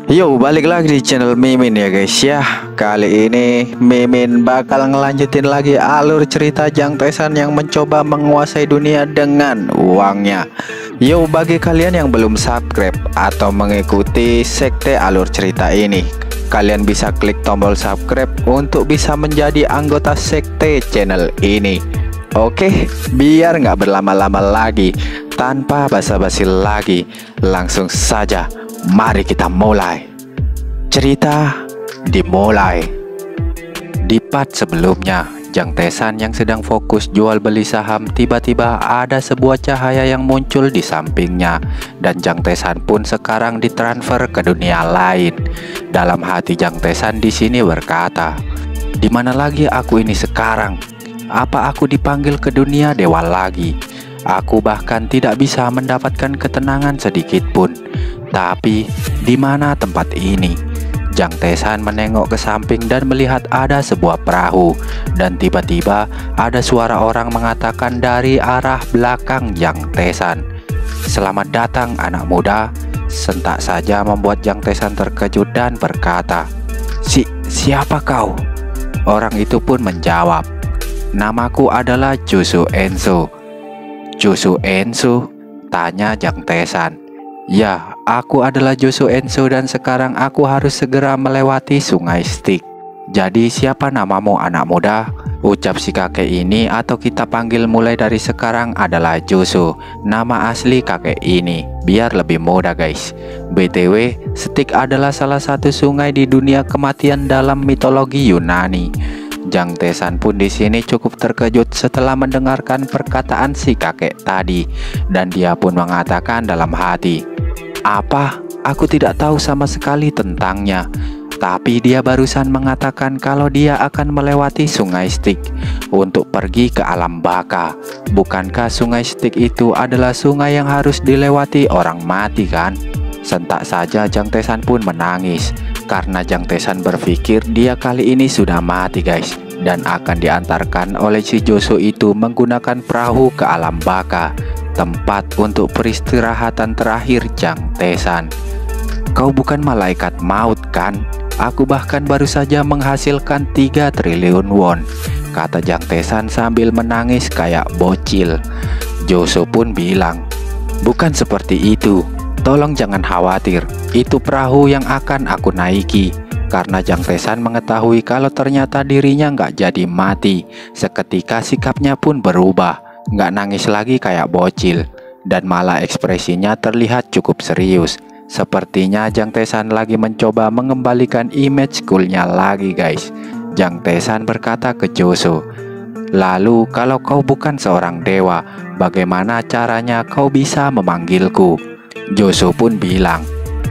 Yo, balik lagi di channel Mimin ya guys ya. Kali ini Mimin bakal ngelanjutin lagi alur cerita Jang Taesan yang mencoba menguasai dunia dengan uangnya. Yo, bagi kalian yang belum subscribe atau mengikuti sekte alur cerita ini, kalian bisa klik tombol subscribe untuk bisa menjadi anggota sekte channel ini. Oke, biar nggak berlama-lama lagi, tanpa basa-basi lagi, langsung saja mari kita mulai. Cerita dimulai. Di part sebelumnya, Jang Taesan yang sedang fokus jual beli saham, tiba-tiba ada sebuah cahaya yang muncul di sampingnya, dan Jang Taesan pun sekarang ditransfer ke dunia lain. Dalam hati Jang Taesan di sini berkata, "Di mana lagi aku ini sekarang? Apa aku dipanggil ke dunia dewa lagi? Aku bahkan tidak bisa mendapatkan ketenangan sedikit pun. Tapi di mana tempat ini?" Jang Taesan menengok ke samping dan melihat ada sebuah perahu, dan tiba-tiba ada suara orang mengatakan dari arah belakang Jang Taesan, "Selamat datang anak muda." Sentak saja membuat Jang Taesan terkejut dan berkata, Siapa kau?" Orang itu pun menjawab, "Namaku adalah Jusu Enso." "Jusu Enso?" tanya Jang Taesan. "Ya, aku adalah Jusu Enso dan sekarang aku harus segera melewati Sungai Styx." "Jadi siapa namamu anak muda?" ucap si kakek ini, atau kita panggil mulai dari sekarang adalah Jusu, nama asli kakek ini, biar lebih mudah guys. BTW, Styx adalah salah satu sungai di dunia kematian dalam mitologi Yunani. Jang Taesan pun di sini cukup terkejut setelah mendengarkan perkataan si kakek tadi, dan dia pun mengatakan dalam hati, "Apa? Aku tidak tahu sama sekali tentangnya. Tapi dia barusan mengatakan kalau dia akan melewati Sungai Styx untuk pergi ke alam baka. Bukankah Sungai Styx itu adalah sungai yang harus dilewati orang mati kan?" Sentak saja Jang Taesan pun menangis, karena Jang Taesan berpikir dia kali ini sudah mati guys, dan akan diantarkan oleh si Joso itu menggunakan perahu ke alam baka, tempat untuk peristirahatan terakhir Jang Taesan. "Kau bukan malaikat maut kan? Aku bahkan baru saja menghasilkan 3 triliun won," kata Jang Taesan sambil menangis kayak bocil. Joso pun bilang, "Bukan seperti itu. Tolong jangan khawatir, itu perahu yang akan aku naiki." Karena Jang Taesan mengetahui kalau ternyata dirinya nggak jadi mati, seketika sikapnya pun berubah, nggak nangis lagi kayak bocil, dan malah ekspresinya terlihat cukup serius. Sepertinya Jang Taesan lagi mencoba mengembalikan image coolnya lagi guys. Jang Taesan berkata ke Joso, "Lalu kalau kau bukan seorang dewa, bagaimana caranya kau bisa memanggilku?" Joso pun bilang,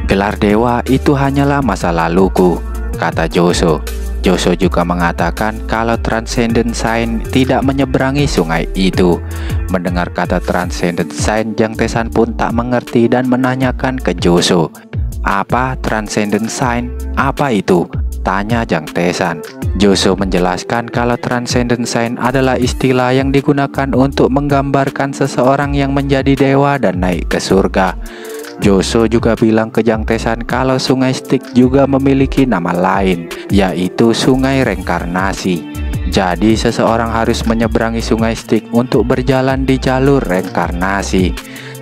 "Gelar dewa itu hanyalah masa laluku," kata Joso. Joso juga mengatakan kalau Transcendent Sign tidak menyeberangi sungai itu. Mendengar kata Transcendent Sign, Jang Taesan pun tak mengerti dan menanyakan ke Joso, "Apa Transcendent Sign? Apa itu?" tanya Jang Taesan. Joso menjelaskan kalau Transcendent Sign adalah istilah yang digunakan untuk menggambarkan seseorang yang menjadi dewa dan naik ke surga. Joso juga bilang ke Jang Taesan kalau Sungai Styx juga memiliki nama lain, yaitu Sungai Reinkarnasi. Jadi seseorang harus menyeberangi Sungai Styx untuk berjalan di jalur reinkarnasi.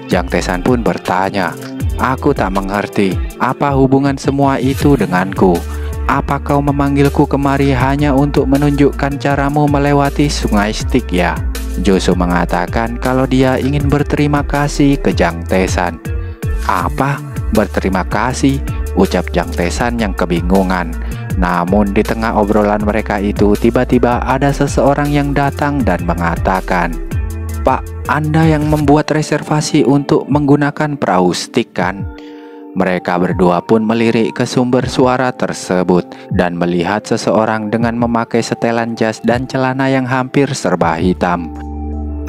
Jang Taesan pun bertanya, "Aku tak mengerti, apa hubungan semua itu denganku? Apa kau memanggilku kemari hanya untuk menunjukkan caramu melewati Sungai Styx ya?" Joso mengatakan kalau dia ingin berterima kasih ke Jang Taesan. "Apa? Berterima kasih?" ucap Jang Taesan yang kebingungan. Namun di tengah obrolan mereka itu tiba-tiba ada seseorang yang datang dan mengatakan, "Pak, Anda yang membuat reservasi untuk menggunakan perahu Styx kan?" Mereka berdua pun melirik ke sumber suara tersebut dan melihat seseorang dengan memakai setelan jas dan celana yang hampir serba hitam.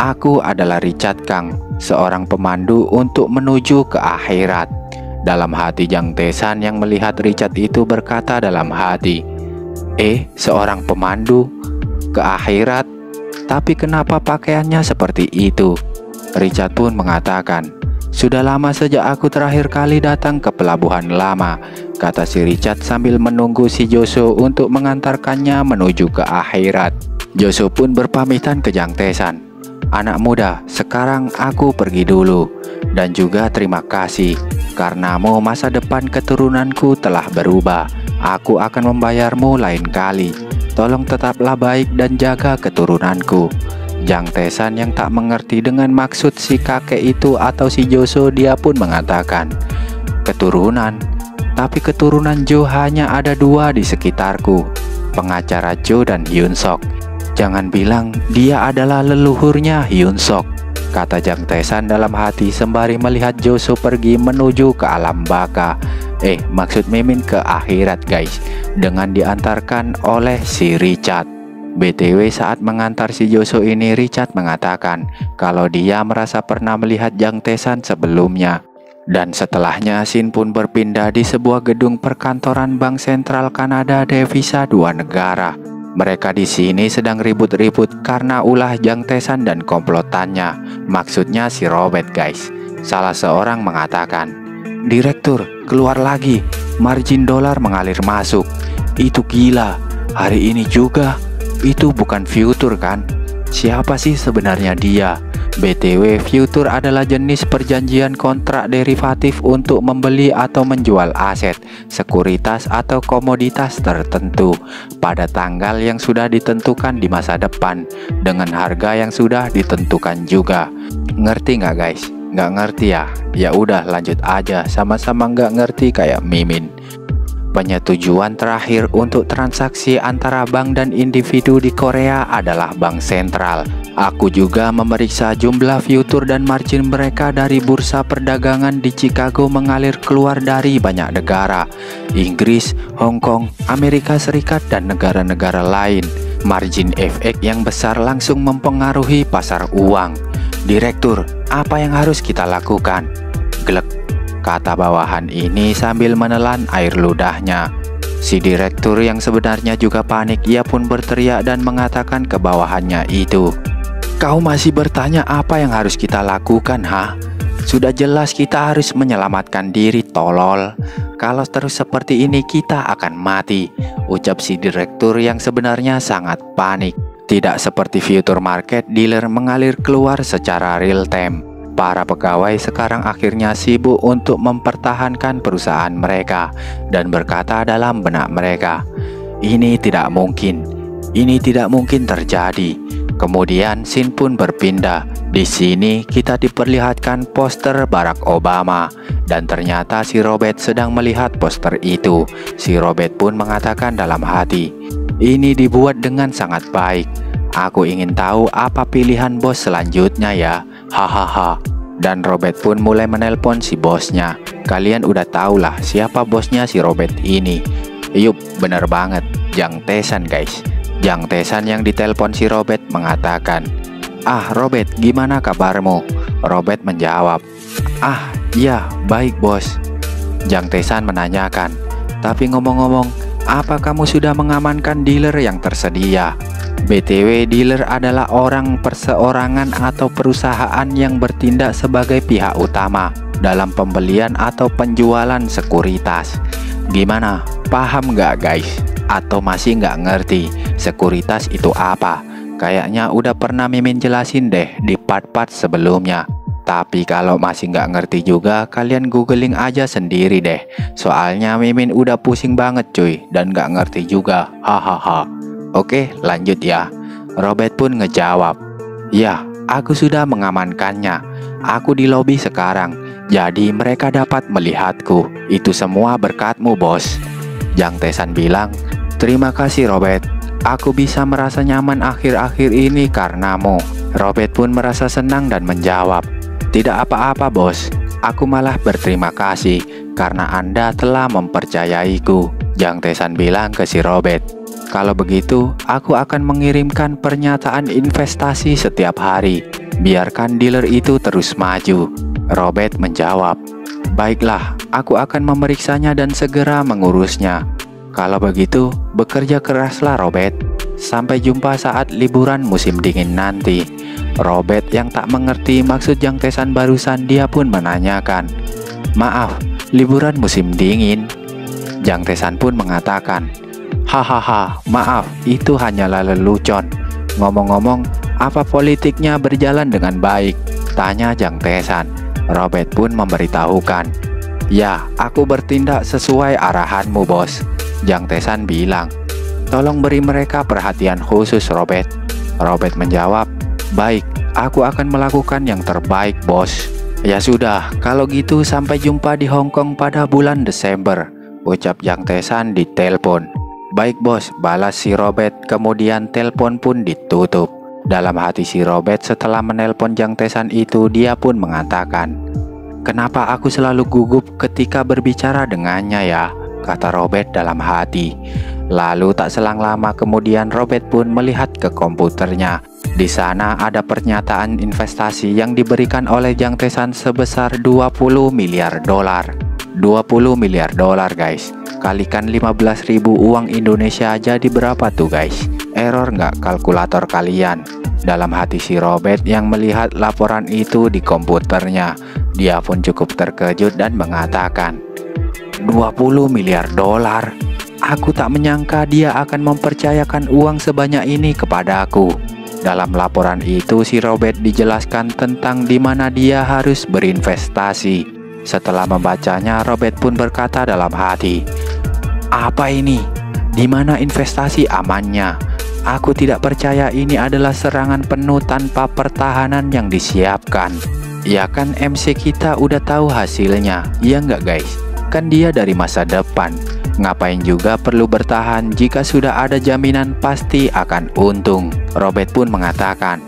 "Aku adalah Richard Kang, seorang pemandu untuk menuju ke akhirat." Dalam hati Jang Taesan yang melihat Richard itu berkata dalam hati, "Seorang pemandu ke akhirat? Tapi kenapa pakaiannya seperti itu?" Richard pun mengatakan, Sudah lama sejak aku terakhir kali datang ke pelabuhan lama, kata si Richard sambil menunggu si Joshua untuk mengantarkannya menuju ke akhirat. Joshua pun berpamitan ke Jang Tae-san. Anak muda, sekarang aku pergi dulu. Dan juga terima kasih, karenamu masa depan keturunanku telah berubah. Aku akan membayarmu lain kali. Tolong tetaplah baik dan jaga keturunanku. Jang Tae-san yang tak mengerti dengan maksud si kakek itu atau si Joshua, dia pun mengatakan, keturunan? Tapi keturunan Jo hanya ada 2 di sekitarku, pengacara Jo dan Hyun Sok. Jangan bilang dia adalah leluhurnya Hyun Sok, kata Jang Tae-san dalam hati sembari melihat Joshua pergi menuju ke alam baka. Maksud Mimin ke akhirat guys, dengan diantarkan oleh si Richard. BTW saat mengantar si Joshua ini, Richard mengatakan kalau dia merasa pernah melihat Jang Tae-san sebelumnya. Dan setelahnya Shin pun berpindah di sebuah gedung perkantoran Bank Sentral Kanada devisa 2 negara. Mereka di sini sedang ribut-ribut karena ulah Jang Tae-san dan komplotannya. Maksudnya si Robert guys. Salah seorang mengatakan, Direktur, keluar lagi. Margin dolar mengalir masuk. Itu gila. Hari ini juga. Itu bukan future kan? Siapa sih sebenarnya dia? BTW, future adalah jenis perjanjian kontrak derivatif untuk membeli atau menjual aset, sekuritas atau komoditas tertentu pada tanggal yang sudah ditentukan di masa depan dengan harga yang sudah ditentukan juga. Ngerti nggak guys? Nggak ngerti ya? Ya udah lanjut aja, sama-sama nggak ngerti kayak Mimin. Penyetujuan terakhir untuk transaksi antara bank dan individu di Korea adalah bank sentral. Aku juga memeriksa jumlah future dan margin mereka dari bursa perdagangan di Chicago mengalir keluar dari banyak negara, Inggris, Hong Kong, Amerika Serikat, dan negara-negara lain. Margin FX yang besar langsung mempengaruhi pasar uang. Direktur, apa yang harus kita lakukan? Glek, kata bawahan ini sambil menelan air ludahnya. Si direktur yang sebenarnya juga panik, ia pun berteriak dan mengatakan ke bawahannya itu, kau masih bertanya apa yang harus kita lakukan, ha? Sudah jelas kita harus menyelamatkan diri, tolol. Kalau terus seperti ini kita akan mati, ucap si direktur yang sebenarnya sangat panik. Tidak seperti future market, dealer mengalir keluar secara real time. Para pegawai sekarang akhirnya sibuk untuk mempertahankan perusahaan mereka dan berkata dalam benak mereka, ini tidak mungkin terjadi. Kemudian Shin pun berpindah. Di sini kita diperlihatkan poster Barack Obama dan ternyata si Robert sedang melihat poster itu. Si Robert pun mengatakan dalam hati, ini dibuat dengan sangat baik. Aku ingin tahu apa pilihan bos selanjutnya ya. Hahaha. Dan Robert pun mulai menelpon si bosnya. Kalian udah tau lah siapa bosnya si Robert ini. Yup, bener banget, Jang Tae-san guys. Jang Tae-san yang ditelepon si Robert mengatakan, Robert, gimana kabarmu? Robert menjawab, iya, baik bos. Jang Tae-san menanyakan, tapi ngomong-ngomong, apa kamu sudah mengamankan dealer yang tersedia? BTW, dealer adalah orang perseorangan atau perusahaan yang bertindak sebagai pihak utama dalam pembelian atau penjualan sekuritas. Gimana? Paham nggak guys? Atau masih nggak ngerti sekuritas itu apa? Kayaknya udah pernah Mimin jelasin deh di part-part sebelumnya. Tapi kalau masih nggak ngerti juga, kalian googling aja sendiri deh. Soalnya Mimin udah pusing banget cuy, dan nggak ngerti juga. Hahaha. Oke, lanjut ya. Robert pun ngejawab, ya, aku sudah mengamankannya. Aku di lobi sekarang, jadi mereka dapat melihatku. Itu semua berkatmu bos. Jang Tae-san bilang, terima kasih Robert. Aku bisa merasa nyaman akhir-akhir ini karenamu. Robert pun merasa senang dan menjawab, tidak apa-apa bos. Aku malah berterima kasih karena Anda telah mempercayaiku. Jang Tae-san bilang ke si Robert, kalau begitu, aku akan mengirimkan pernyataan investasi setiap hari. Biarkan dealer itu terus maju. Robert menjawab, baiklah, aku akan memeriksanya dan segera mengurusnya. Kalau begitu, bekerja keraslah Robert. Sampai jumpa saat liburan musim dingin nanti. Robert yang tak mengerti maksud Jang Tae-san barusan, dia pun menanyakan, "Maaf, liburan musim dingin?" Jang Tae-san pun mengatakan, "Hahaha, maaf, itu hanyalah lelucon. Ngomong-ngomong, apa politiknya berjalan dengan baik?" tanya Jang Tae-san. Robert pun memberitahukan, "Ya, aku bertindak sesuai arahanmu, bos." Jang Tae-san bilang, "Tolong beri mereka perhatian khusus, Robert." Robert menjawab, "Baik, aku akan melakukan yang terbaik, bos." "Ya sudah, kalau gitu sampai jumpa di Hong Kong pada bulan Desember," ucap Jang Tae-san di telepon. "Baik, bos," balas si Robert, kemudian telepon pun ditutup. Dalam hati si Robert setelah menelpon Jang Tae-san itu, dia pun mengatakan, "Kenapa aku selalu gugup ketika berbicara dengannya ya?" kata Robert dalam hati. Lalu tak selang lama kemudian Robert pun melihat ke komputernya. Di sana ada pernyataan investasi yang diberikan oleh Jang Tae-san sebesar 20 miliar dolar. 20 miliar dolar guys. Kalikan 15.000 uang Indonesia jadi berapa tuh guys? Error nggak kalkulator kalian? Dalam hati si Robert yang melihat laporan itu di komputernya, dia pun cukup terkejut dan mengatakan, 20 miliar dolar? Aku tak menyangka dia akan mempercayakan uang sebanyak ini kepadaku. Dalam laporan itu si Robert dijelaskan tentang di mana dia harus berinvestasi. Setelah membacanya, Robert pun berkata dalam hati, "Apa ini? Di mana investasi amannya? Aku tidak percaya ini adalah serangan penuh tanpa pertahanan yang disiapkan. Ya kan MC kita udah tahu hasilnya, iya nggak guys? Kan dia dari masa depan. Ngapain juga perlu bertahan jika sudah ada jaminan pasti akan untung." Robert pun mengatakan,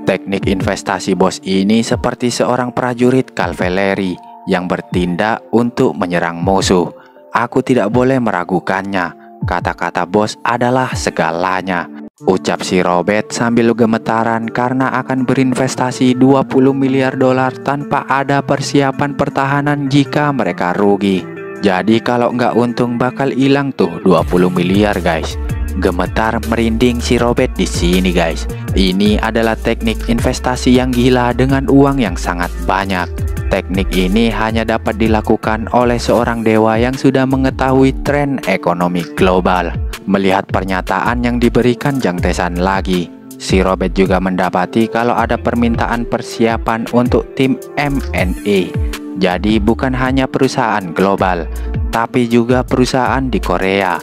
"Teknik investasi bos ini seperti seorang prajurit kavaleri yang bertindak untuk menyerang musuh. Aku tidak boleh meragukannya. Kata-kata bos adalah segalanya," ucap si Robert sambil gemetaran karena akan berinvestasi 20 miliar dolar tanpa ada persiapan pertahanan jika mereka rugi. Jadi kalau nggak untung bakal hilang tuh 20 miliar guys. Gemetar merinding si Robert di sini guys. Ini adalah teknik investasi yang gila dengan uang yang sangat banyak. Teknik ini hanya dapat dilakukan oleh seorang dewa yang sudah mengetahui tren ekonomi global. Melihat pernyataan yang diberikan Jang Tae-san lagi, si Robert juga mendapati kalau ada permintaan persiapan untuk tim M&A. Jadi bukan hanya perusahaan global, tapi juga perusahaan di Korea.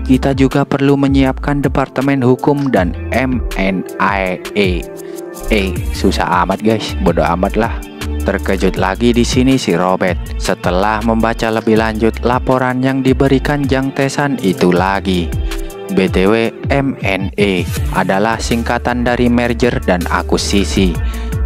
Kita juga perlu menyiapkan Departemen Hukum dan M&A. Susah amat guys, bodoh amat lah. Terkejut lagi di sini si Robert setelah membaca lebih lanjut laporan yang diberikan Jang Tae-san itu lagi. BTW, M&A adalah singkatan dari merger dan akuisisi.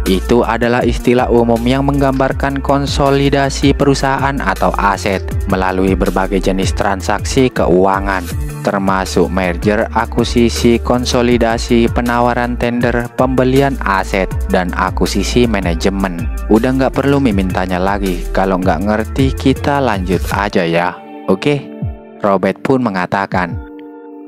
Itu adalah istilah umum yang menggambarkan konsolidasi perusahaan atau aset melalui berbagai jenis transaksi keuangan, termasuk merger, akuisisi, konsolidasi, penawaran tender, pembelian aset, dan akuisisi manajemen. Udah nggak perlu Mimin tanya lagi, kalau nggak ngerti kita lanjut aja ya, oke? Robert pun mengatakan,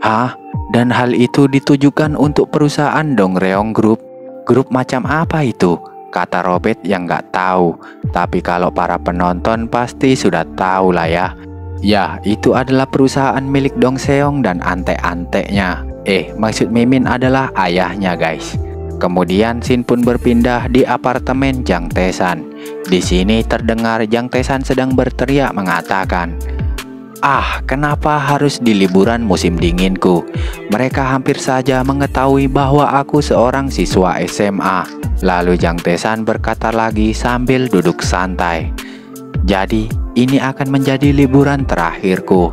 "Hah? Dan hal itu ditujukan untuk perusahaan Dongreong Group? Grup macam apa itu?" kata Robert yang nggak tahu. Tapi kalau para penonton pasti sudah tahu lah ya. Ya, itu adalah perusahaan milik Dong Seong dan ante-antenya. Maksud Mimin adalah ayahnya guys. Kemudian Shin pun berpindah di apartemen Jang Tae-san. Di sini terdengar Jang Tae-san sedang berteriak mengatakan, "Kenapa harus di liburan musim dinginku? Mereka hampir saja mengetahui bahwa aku seorang siswa SMA." Lalu Jang Tae-san berkata lagi sambil duduk santai, "Jadi ini akan menjadi liburan terakhirku.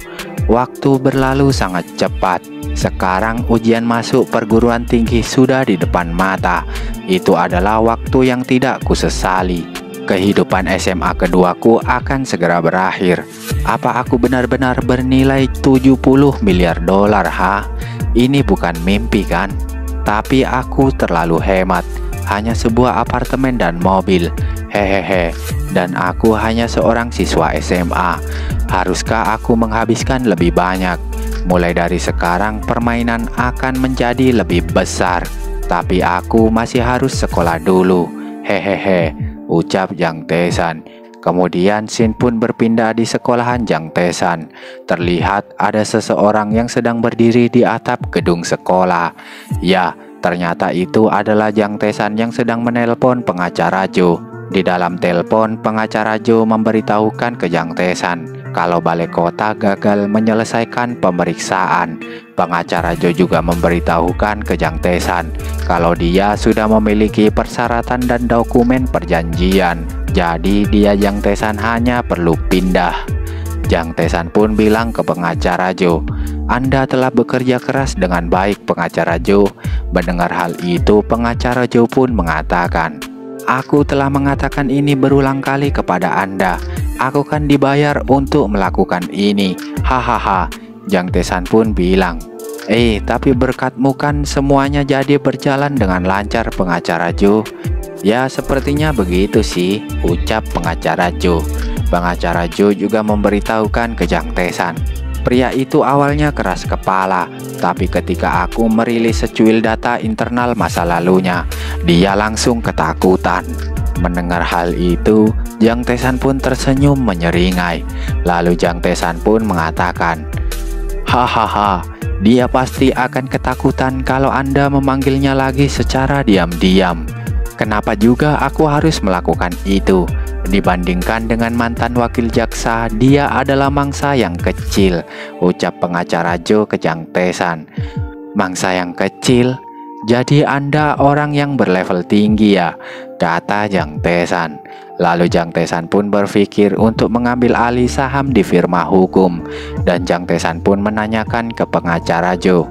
Waktu berlalu sangat cepat. Sekarang ujian masuk perguruan tinggi sudah di depan mata. Itu adalah waktu yang tidak kusesali. Kehidupan SMA keduaku akan segera berakhir. Apa aku benar-benar bernilai 70 miliar dolar, ha? Ini bukan mimpi kan? Tapi aku terlalu hemat. Hanya sebuah apartemen dan mobil. Hehehe. Dan aku hanya seorang siswa SMA. Haruskah aku menghabiskan lebih banyak? Mulai dari sekarang permainan akan menjadi lebih besar. Tapi aku masih harus sekolah dulu. Hehehe, ucap Jang Tae-san. Kemudian Shin pun berpindah di sekolahan Jang Tae-san. Terlihat ada seseorang yang sedang berdiri di atap gedung sekolah. Ya, ternyata itu adalah Jang Tae-san yang sedang menelpon pengacara Jo. Di dalam telepon, pengacara Jo memberitahukan ke Jang Tae-san kalau balai kota gagal menyelesaikan pemeriksaan. Pengacara Jo juga memberitahukan ke Jang Tae-san kalau dia sudah memiliki persyaratan dan dokumen perjanjian. Jadi dia Jang Tae-san hanya perlu pindah. Jang Tae-san pun bilang ke pengacara Jo, "Anda telah bekerja keras dengan baik, pengacara Jo." Mendengar hal itu, pengacara Jo pun mengatakan, "Aku telah mengatakan ini berulang kali kepada Anda. Aku kan dibayar untuk melakukan ini. Hahaha." Jang Tae-san pun bilang, tapi berkatmu kan semuanya jadi berjalan dengan lancar, pengacara Jo." "Ya, sepertinya begitu sih," ucap pengacara Jo. Pengacara Jo juga memberitahukan ke Jang Tae-san, "Pria itu awalnya keras kepala, tapi ketika aku merilis secuil data internal masa lalunya, dia langsung ketakutan." Mendengar hal itu, Jang Tae-san pun tersenyum menyeringai. Lalu Jang Tae-san pun mengatakan, "Hahaha, dia pasti akan ketakutan kalau Anda memanggilnya lagi secara diam-diam. Kenapa juga aku harus melakukan itu? Dibandingkan dengan mantan wakil jaksa, dia adalah mangsa yang kecil," ucap pengacara Jo ke Jang Tae-san. "Mangsa yang kecil? Jadi Anda orang yang berlevel tinggi ya?" kata Jang Tae-san. Lalu Jang Tae-san pun berpikir untuk mengambil alih saham di firma hukum. Dan Jang Tae-san pun menanyakan ke pengacara Jo,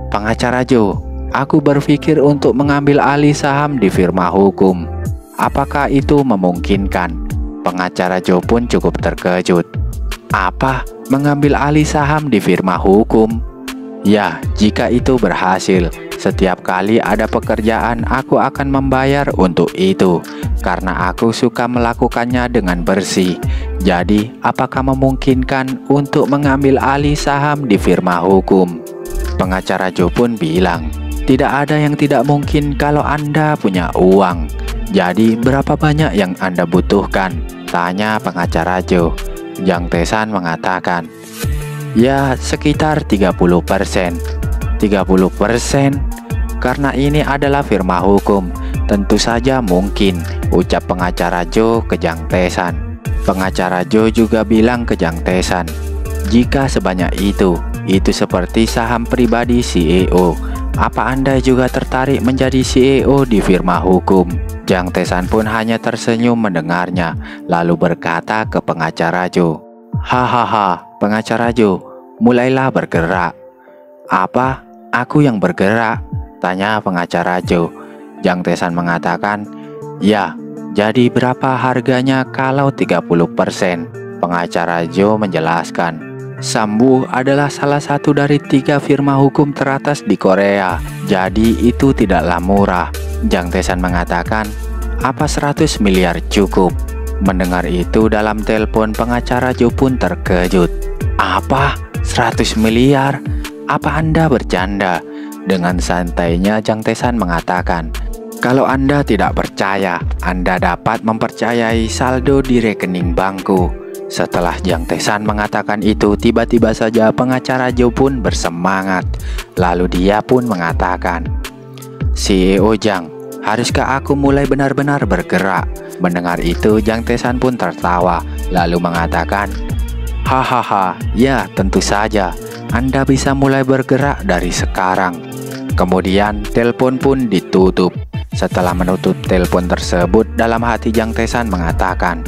"Pengacara Jo, aku berpikir untuk mengambil alih saham di firma hukum. Apakah itu memungkinkan?" Pengacara Jo pun cukup terkejut. "Apa? Mengambil alih saham di firma hukum?" "Ya, jika itu berhasil, setiap kali ada pekerjaan aku akan membayar untuk itu, karena aku suka melakukannya dengan bersih. Jadi, apakah memungkinkan untuk mengambil alih saham di firma hukum?" Pengacara Jo pun bilang, "Tidak ada yang tidak mungkin kalau Anda punya uang. Jadi berapa banyak yang Anda butuhkan?" tanya pengacara Jo. Jang Tae-san mengatakan, "Ya, sekitar 30%. 30%? Karena ini adalah firma hukum, tentu saja mungkin," ucap pengacara Jo ke Jang Tae-san. Pengacara Jo juga bilang ke Jang Tae-san, "Jika sebanyak itu seperti saham pribadi CEO. Apa Anda juga tertarik menjadi CEO di firma hukum?" Jang Tae-san pun hanya tersenyum mendengarnya, lalu berkata ke pengacara Jo, "Hahaha, pengacara Jo, mulailah bergerak." "Apa? Aku yang bergerak?" tanya pengacara Jo. Jang Tae-san mengatakan, "Ya, jadi berapa harganya kalau 30%? Pengacara Jo menjelaskan, "Sambu adalah salah satu dari 3 firma hukum teratas di Korea, jadi itu tidaklah murah." Jang Tae-san mengatakan, "Apa 100 miliar cukup?" Mendengar itu dalam telepon, pengacara Jo pun terkejut. "Apa? 100 miliar? Apa Anda bercanda?" Dengan santainya Jang Tae-san mengatakan, "Kalau Anda tidak percaya, Anda dapat mempercayai saldo di rekening bankku." Setelah Jang Tae-san mengatakan itu, tiba-tiba saja pengacara Jo pun bersemangat. Lalu dia pun mengatakan, "CEO Jang, haruskah aku mulai benar-benar bergerak?" Mendengar itu, Jang Tae-san pun tertawa, lalu mengatakan, "Hahaha, ya tentu saja. Anda bisa mulai bergerak dari sekarang." Kemudian telepon pun ditutup. Setelah menutup telepon tersebut, dalam hati Jang Tae-san mengatakan,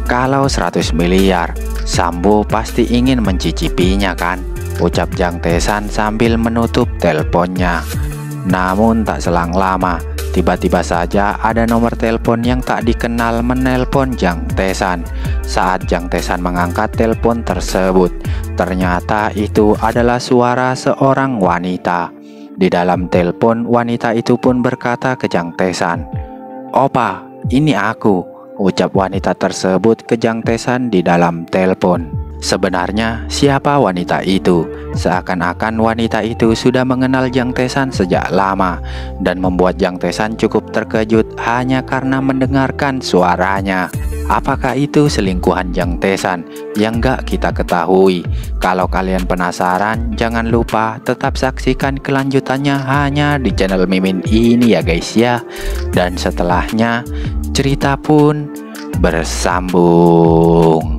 "Kalau 100 miliar, Sambo pasti ingin mencicipinya kan?" ucap Jang Tae-san sambil menutup teleponnya. Namun tak selang lama, tiba-tiba saja ada nomor telepon yang tak dikenal menelpon Jang Tae-san. Saat Jang Tae-san mengangkat telepon tersebut, ternyata itu adalah suara seorang wanita. Di dalam telepon, wanita itu pun berkata ke Jang Tae-san, "Opa, ini aku," ucap wanita tersebut ke Jang Tae-san di dalam telepon. Sebenarnya siapa wanita itu? Seakan-akan wanita itu sudah mengenal Jang Taesan sejak lama dan membuat Jang Taesan cukup terkejut hanya karena mendengarkan suaranya. Apakah itu selingkuhan Jang Taesan? Yang gak kita ketahui. Kalau kalian penasaran, jangan lupa tetap saksikan kelanjutannya hanya di channel Mimin ini ya guys ya. Dan setelahnya cerita pun bersambung.